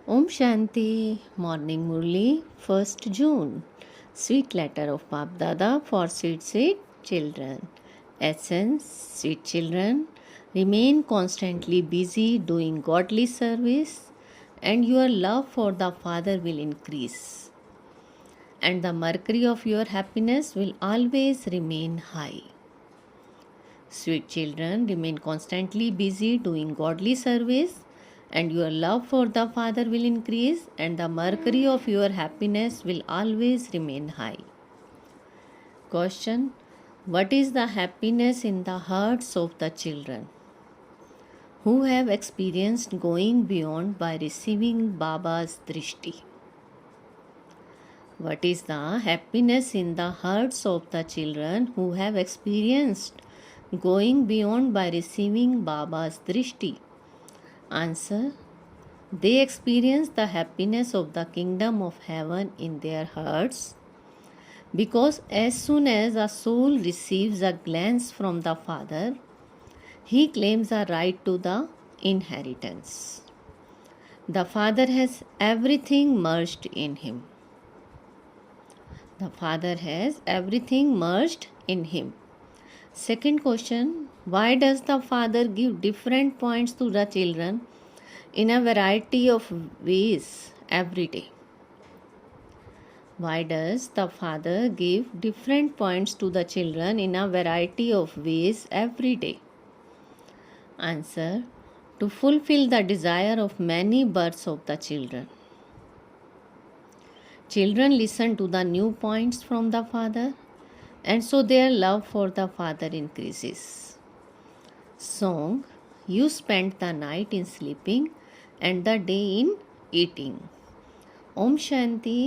Om Shanti, Morning Murli, 1st June. Sweet letter of Bap Dada for sweet children. Essence, sweet children, remain constantly busy doing godly service, and your love for the Father will increase. And the mercury of your happiness will always remain high. Sweet children, remain constantly busy doing godly service, and your love for the Father will increase, and the mercury of your happiness will always remain high. Question: what is the happiness in the hearts of the children who have experienced going beyond by receiving Baba's drishti? What is the happiness in the hearts of the children who have experienced going beyond by receiving Baba's drishti? Answer: they experience the happiness of the kingdom of heaven in their hearts, because as soon as a soul receives a glance from the Father, he claims a right to the inheritance. The Father has everything merged in him. The Father has everything merged in him. Second question: why does the Father give different points to the children in a variety of ways every day? Why does the Father give different points to the children in a variety of ways every day? Answer: to fulfill the desire of many births of the children. Children listen to the new points from the Father, and so their love for the Father increases. Song: you spend the night in sleeping and the day in eating. Om Shanti.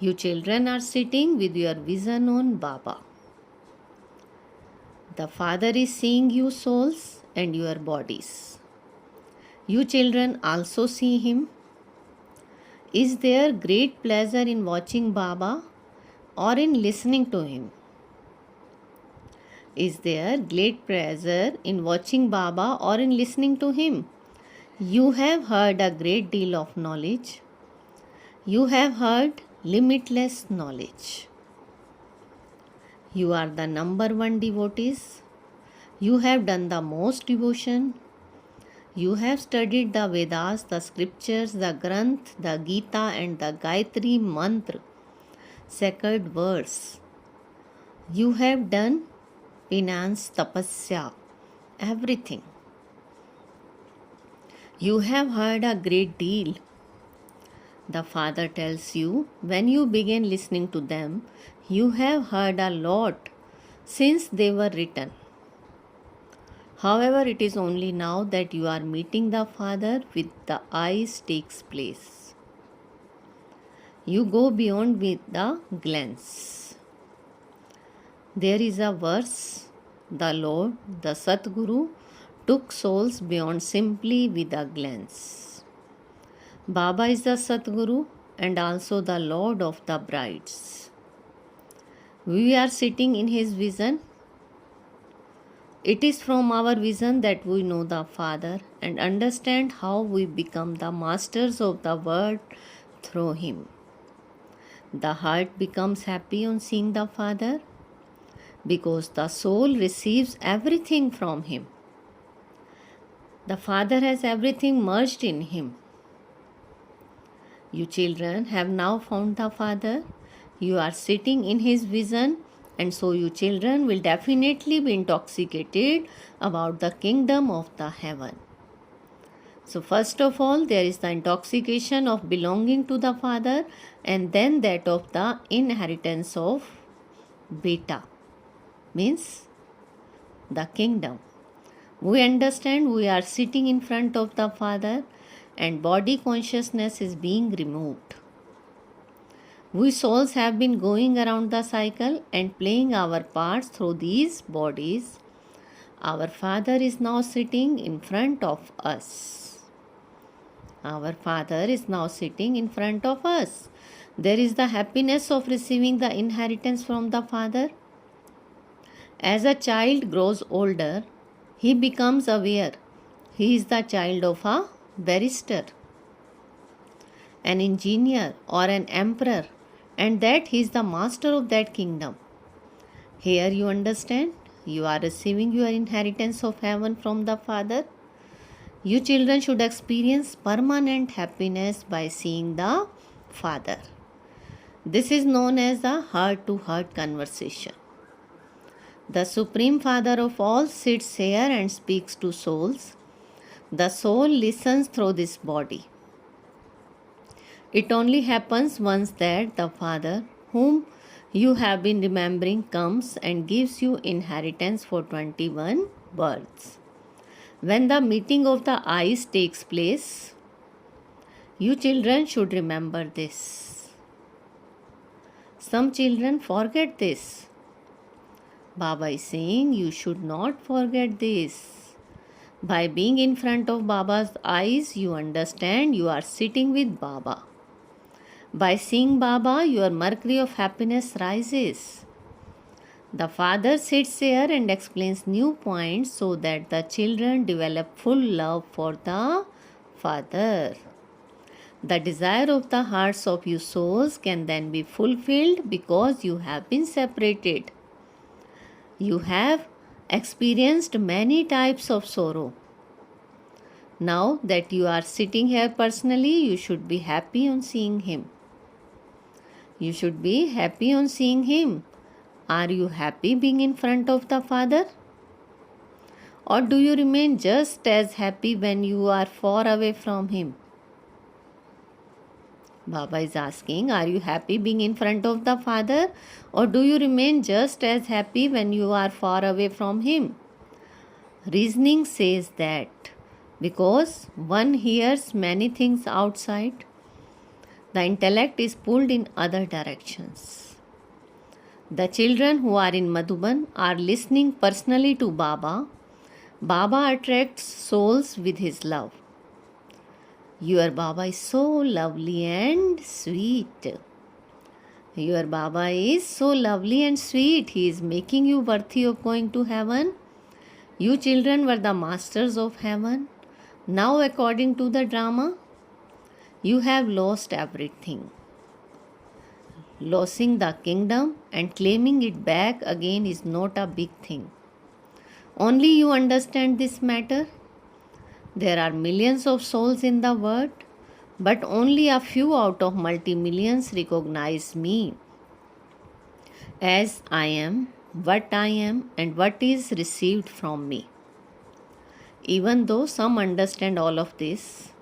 You children are sitting with your vision on Baba. The Father is seeing you souls and your bodies. You children also see Him. Is there great pleasure in watching Baba or in listening to him? Is there great pleasure in watching Baba or in listening to him? You have heard a great deal of knowledge. You have heard limitless knowledge. You are the number one devotees. You have done the most devotion. You have studied the Vedas, the scriptures, the Granth, the Gita and the Gayatri mantra, sacred verse. You have done penance, tapasya, everything. You have heard a great deal. The Father tells you, when you begin listening to them, you have heard a lot since they were written. However, it is only now that you are meeting the Father with the eyes takes place. You go beyond with the glance. There is a verse: the Lord, the Satguru, took souls beyond simply with a glance. Baba is the Satguru and also the Lord of the brides. We are sitting in his vision. It is from our vision that we know the Father and understand how we become the masters of the world through him. The heart becomes happy on seeing the Father because the soul receives everything from him. The Father has everything merged in him. You children have now found the Father. You are sitting in his vision, and so you children will definitely be intoxicated about the kingdom of the heaven. So first of all, there is the intoxication of belonging to the Father, and then that of the inheritance of beta, means the kingdom. We understand we are sitting in front of the Father and body consciousness is being removed. We souls have been going around the cycle and playing our parts through these bodies. Our Father is now sitting in front of us. Our Father is now sitting in front of us. There is the happiness of receiving the inheritance from the Father. As a child grows older, he becomes aware he is the child of a barrister. an engineer, or an emperor, and that he is the master of that kingdom. Here you understand, you are receiving your inheritance of heaven from the Father. You children should experience permanent happiness by seeing the Father. This is known as the heart-to-heart conversation. The Supreme Father of all sits here and speaks to souls. The soul listens through this body. It only happens once that the Father, whom you have been remembering, comes and gives you inheritance for 21 births. When the meeting of the eyes takes place, you children should remember this. Some children forget this. Baba is saying you should not forget this. By being in front of Baba's eyes, you understand you are sitting with Baba. By seeing Baba, your mercury of happiness rises. The Father sits here and explains new points so that the children develop full love for the Father. The desire of the hearts of you souls can then be fulfilled because you have been separated. You have experienced many types of sorrow. Now that you are sitting here personally, you should be happy on seeing Him. You should be happy on seeing Him. Are you happy being in front of the Father? Or do you remain just as happy when you are far away from Him? Baba is asking, are you happy being in front of the Father? Or do you remain just as happy when you are far away from Him? Reasoning says that because one hears many things outside, the intellect is pulled in other directions. The children who are in Madhuban are listening personally to Baba. Baba attracts souls with his love. Your Baba is so lovely and sweet. Your Baba is so lovely and sweet. He is making you worthy of going to heaven. You children were the masters of heaven. Now, according to the drama, you have lost everything. Losing the kingdom and claiming it back again is not a big thing. Only you understand this matter. There are millions of souls in the world, but only a few out of multi-millions recognize me as I am, and what is received from me. Even though some understand all of this,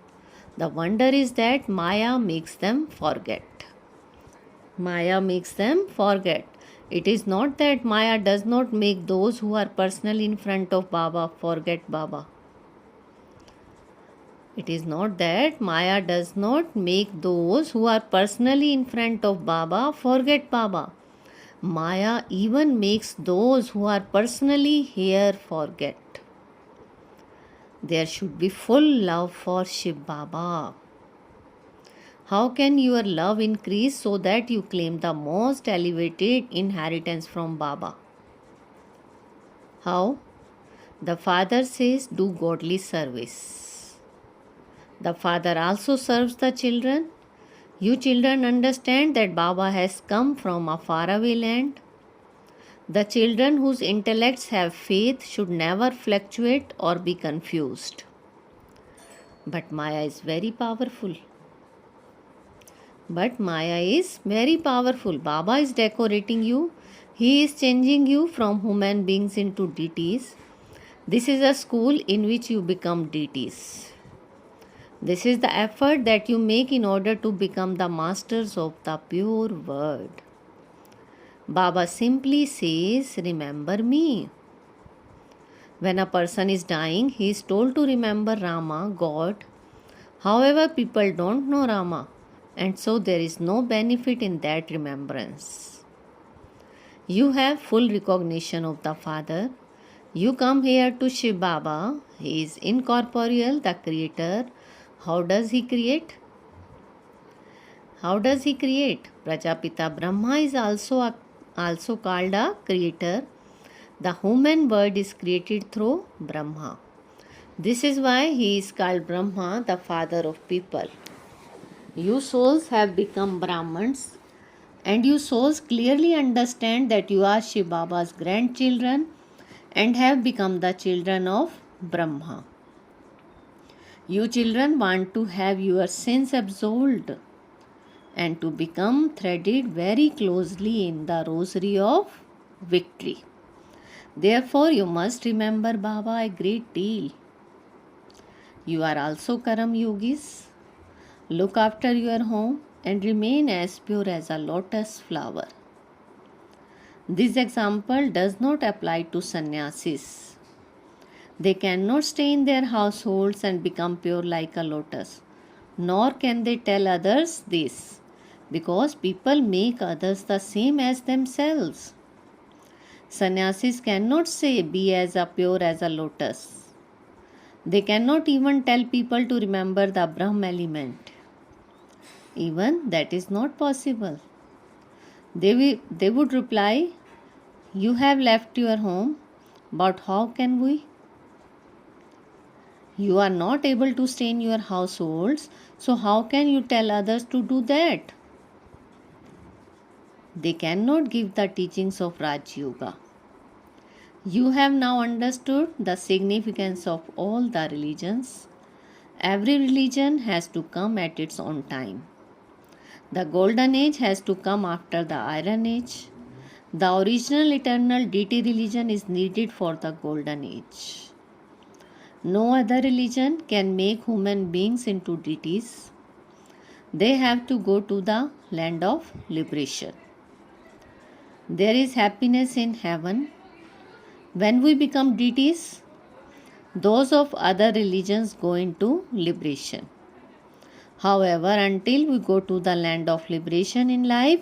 the wonder is that Maya makes them forget. Maya makes them forget. It is not that Maya does not make those who are personally in front of Baba forget Baba. It is not that Maya does not make those who are personally in front of Baba forget Baba. Maya even makes those who are personally here forget. There should be full love for Shiv Baba. How can your love increase so that you claim the most elevated inheritance from Baba? How? The Father says, do godly service. The Father also serves the children. You children understand that Baba has come from a faraway land. The children whose intellects have faith should never fluctuate or be confused. But Maya is very powerful. Baba is decorating you. He is changing you from human beings into deities. This is a school in which you become deities. This is the effort that you make in order to become the masters of the pure word. Baba simply says, remember me. When a person is dying, he is told to remember Rama, God. However, people don't know Rama, and so there is no benefit in that remembrance. You have full recognition of the Father. You come here to Shiv Baba. He is incorporeal, the creator. How does he create? Prajapita Brahma is also called a creator. The human word is created through Brahma. This is why he is called Brahma, the father of people. You souls have become Brahmins, and you souls clearly understand that you are Shiv Baba's grandchildren and have become the children of Brahma. You children want to have your sins absolved and to become threaded very closely in the rosary of victory. Therefore, you must remember Baba a great deal. You are also Karam Yogis. Look after your home and remain as pure as a lotus flower. This example does not apply to sannyasis. They cannot stay in their households and become pure like a lotus, nor can they tell others this, because people make others the same as themselves. Sannyasis cannot say, be as a pure as a lotus. They cannot even tell people to remember the Brahma element. Even that is not possible. They would reply, you have left your home, but how can we? You are not able to stay in your households, so how can you tell others to do that? They cannot give the teachings of Raj Yoga. You have now understood the significance of all the religions. Every religion has to come at its own time. The golden age has to come after the iron age. The original eternal deity religion is needed for the golden age. No other religion can make human beings into deities. They have to go to the land of liberation. There is happiness in heaven. When we become deities, those of other religions go into liberation. However, until we go to the land of liberation in life,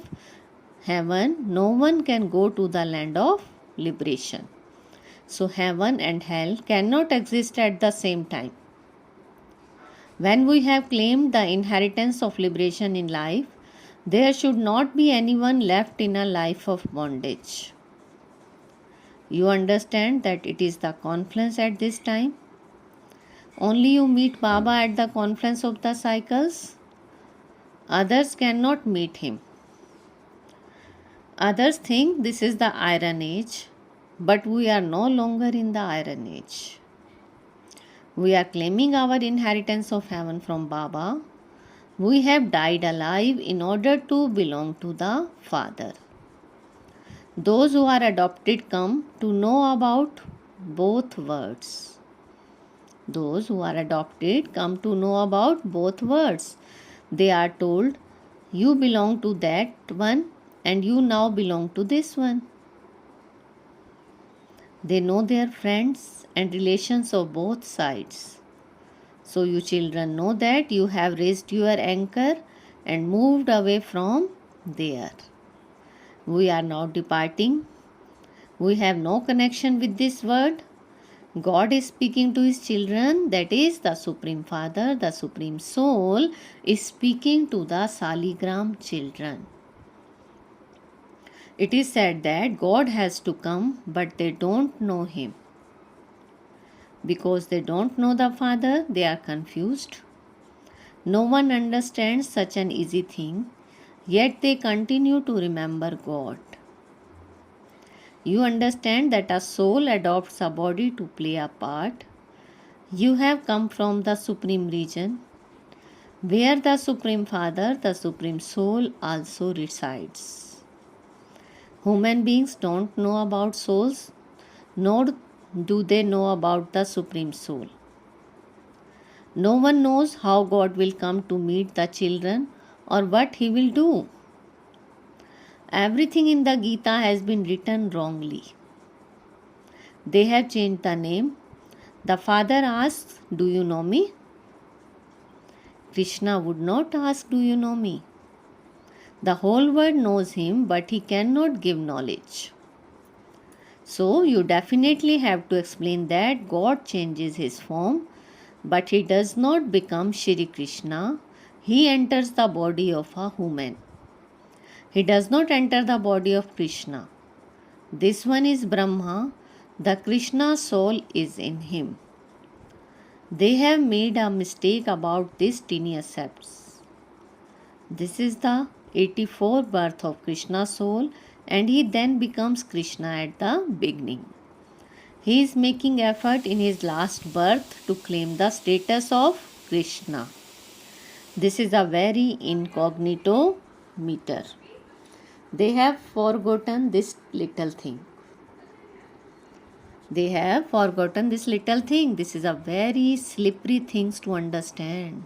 heaven, no one can go to the land of liberation. So, heaven and hell cannot exist at the same time. When we have claimed the inheritance of liberation in life, there should not be anyone left in a life of bondage. You understand that it is the confluence at this time? Only you meet Baba at the confluence of the cycles. Others cannot meet him. Others think this is the iron age, but we are no longer in the iron age. We are claiming our inheritance of heaven from Baba. We have died alive in order to belong to the Father. Those who are adopted come to know about both words. Those who are adopted come to know about both words. They are told, you belong to that one and you now belong to this one. They know their friends and relations of both sides. So you children know that you have raised your anchor and moved away from there. We are now departing. We have no connection with this world. God is speaking to his children, that is the Supreme Father, the Supreme Soul is speaking to the Saligram children. It is said that God has to come, but they don't know him. Because they don't know the Father, they are confused. No one understands such an easy thing, yet they continue to remember God. You understand that a soul adopts a body to play a part. You have come from the Supreme Region, where the Supreme Father, the Supreme Soul also resides. Human beings don't know about souls, nor do they know about the Supreme Soul. No one knows how God will come to meet the children or what he will do. Everything in the Gita has been written wrongly. They have changed the name. The father asks, do you know me? Krishna would not ask, do you know me? The whole world knows him, but he cannot give knowledge. So you definitely have to explain that God changes his form, but he does not become Shri Krishna. He enters the body of a human. He does not enter the body of Krishna. This one is Brahma. The Krishna soul is in him. They have made a mistake about these tiny accepts. This is the 84th birth of Krishna's soul, and he then becomes Krishna at the beginning. He is making effort in his last birth to claim the status of Krishna. This is a very incognito meter. They have forgotten this little thing. They have forgotten this little thing. This is a very slippery thing to understand.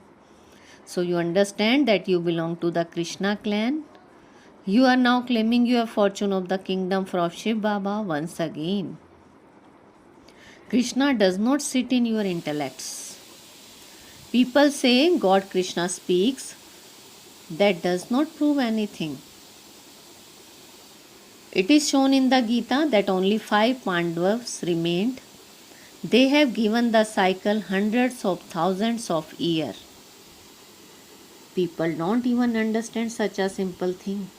So you understand that you belong to the Krishna clan. You are now claiming your fortune of the kingdom from Shiv Baba once again. Krishna does not sit in your intellects. People say God Krishna speaks. That does not prove anything. It is shown in the Gita that only 5 Pandavas remained. They have given the cycle hundreds of thousands of years. People don't even understand such a simple thing.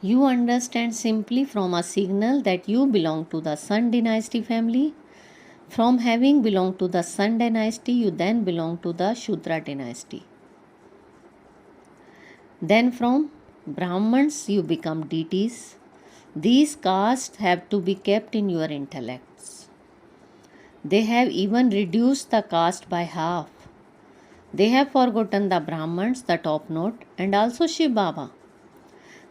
You understand simply from a signal that you belong to the Sun dynasty family. From having belonged to the Sun dynasty, you then belong to the Shudra dynasty. Then from Brahmans, you become deities. These castes have to be kept in your intellects. They have even reduced the caste by half. They have forgotten the Brahmans, the top note, and also Shiv Baba.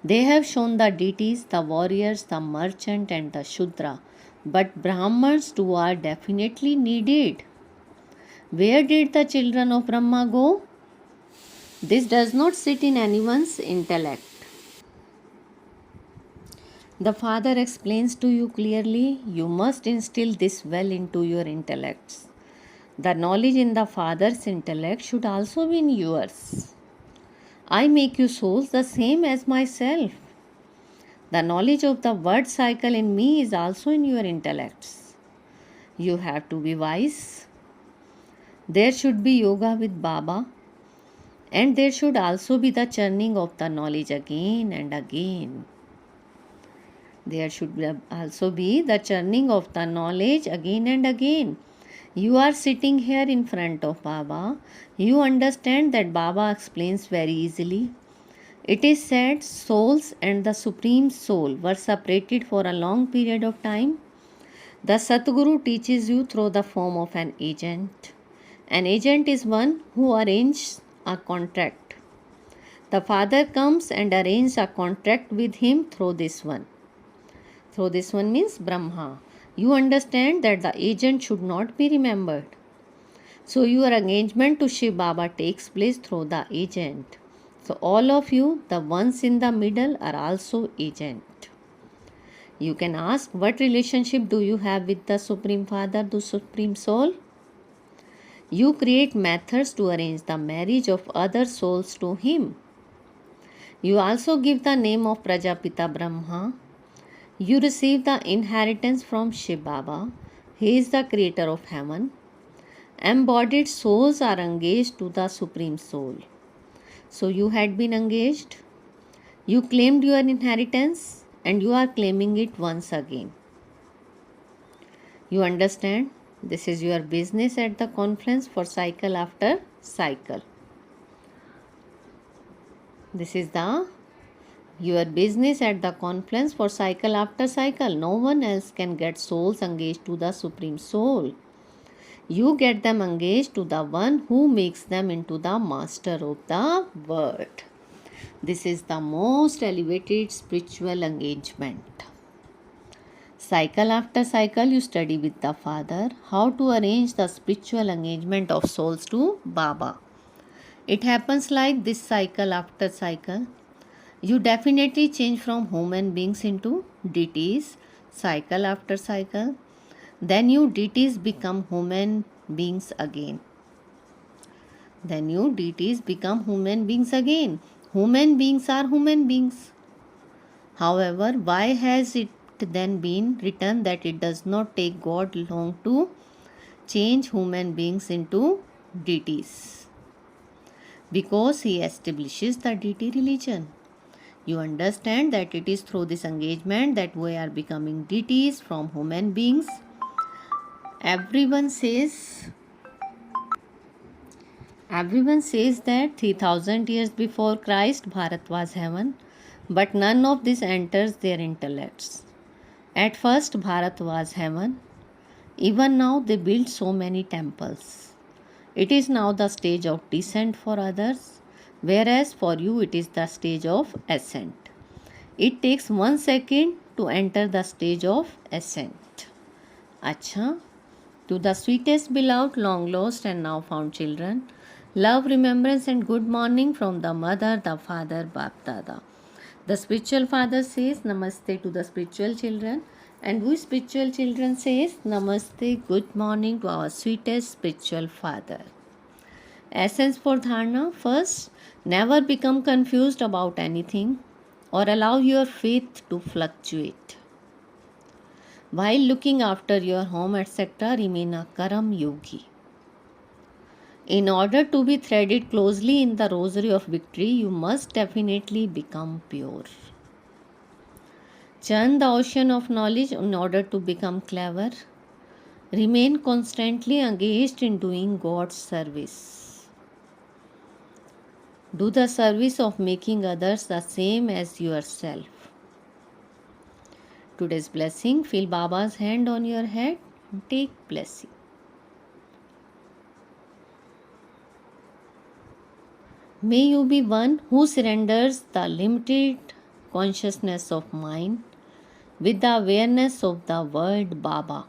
They have shown the deities, the warriors, the merchant, and the Shudra. But Brahmans too are definitely needed. Where did the children of Brahma go? This does not sit in anyone's intellect. The Father explains to you clearly, you must instill this well into your intellects. The knowledge in the Father's intellect should also be in yours. I make you souls the same as myself. The knowledge of the word cycle in me is also in your intellects. You have to be wise. There should be yoga with Baba. And there should also be the churning of the knowledge again and again. There should also be the churning of the knowledge again and again. You are sitting here in front of Baba. You understand that Baba explains very easily. It is said souls and the Supreme Soul were separated for a long period of time. The Satguru teaches you through the form of an agent. An agent is one who arranges a contract. The Father comes and arranges a contract with him through this one. Through this one means Brahma. You understand that the agent should not be remembered. So your engagement to Shiv Baba takes place through the agent. So all of you, the ones in the middle, are also agent. You can ask, what relationship do you have with the Supreme Father, the Supreme Soul? You create methods to arrange the marriage of other souls to him. You also give the name of Prajapita Brahma. You receive the inheritance from Shiv Baba. He is the creator of heaven. Embodied souls are engaged to the Supreme Soul. So you had been engaged. You claimed your inheritance and you are claiming it once again. You understand? This is your business at the conference for cycle after cycle. This is your business at the conference for cycle after cycle. No one else can get souls engaged to the Supreme Soul. You get them engaged to the one who makes them into the master of the world. This is the most elevated spiritual engagement. Cycle after cycle, you study with the Father how to arrange the spiritual engagement of souls to Baba. It happens like this cycle after cycle. You definitely change from human beings into deities, cycle after cycle. Then you deities become human beings again. Human beings are human beings. However, why has it then been written that it does not take God long to change human beings into deities? Because he establishes the deity religion. You understand that it is through this engagement that we are becoming deities from human beings. Everyone says Everyone says that 3000 years before Christ, Bharat was heaven, but none of this enters their intellects. At first, Bharat was heaven. Even now, they build so many temples. It is now the stage of descent for others, whereas for you, it is the stage of ascent. It takes 1 second to enter the stage of ascent. Acha, to the sweetest beloved, long lost and now found children, love, remembrance, and good morning from the mother, the father, Bap Dada. The spiritual father says Namaste to the spiritual children, and we spiritual children says Namaste, good morning to our sweetest spiritual father. Essence for dharana: first, never become confused about anything or allow your faith to fluctuate. While looking after your home, etc., remain a karam yogi. In order to be threaded closely in the rosary of victory, you must definitely become pure. Churn the ocean of knowledge in order to become clever. Remain constantly engaged in doing God's service. Do the service of making others the same as yourself. Today's blessing: feel Baba's hand on your head and take blessing. May you be one who surrenders the limited consciousness of mind with the awareness of the word Baba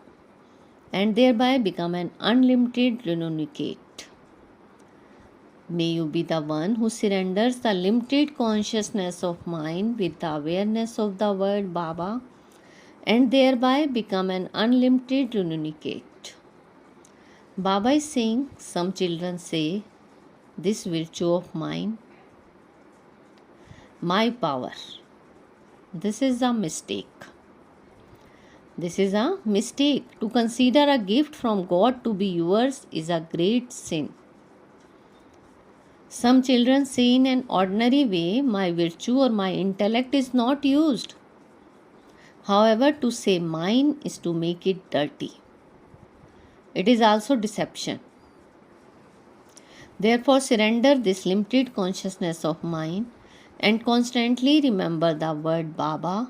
and thereby become an unlimited renunciate. May you be the one who surrenders the limited consciousness of mind with the awareness of the word Baba and thereby become an unlimited renunciate. Baba is saying, some children say, this virtue of mine, my power. This is a mistake. This is a mistake. To consider a gift from God to be yours is a great sin. Some children say in an ordinary way, my virtue or my intellect is not used. However, to say mine is to make it dirty. It is also deception. Therefore, surrender this limited consciousness of mine and constantly remember the word Baba,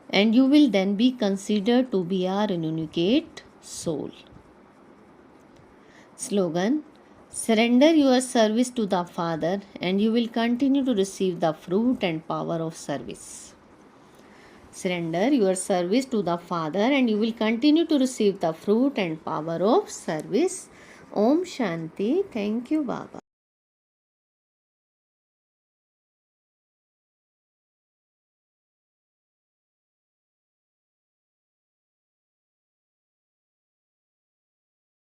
and you will then be considered to be a renunciate soul. Slogan: surrender your service to the Father and you will continue to receive the fruit and power of service. Surrender your service to the Father and you will continue to receive the fruit and power of service. Om Shanti. Thank you, Baba.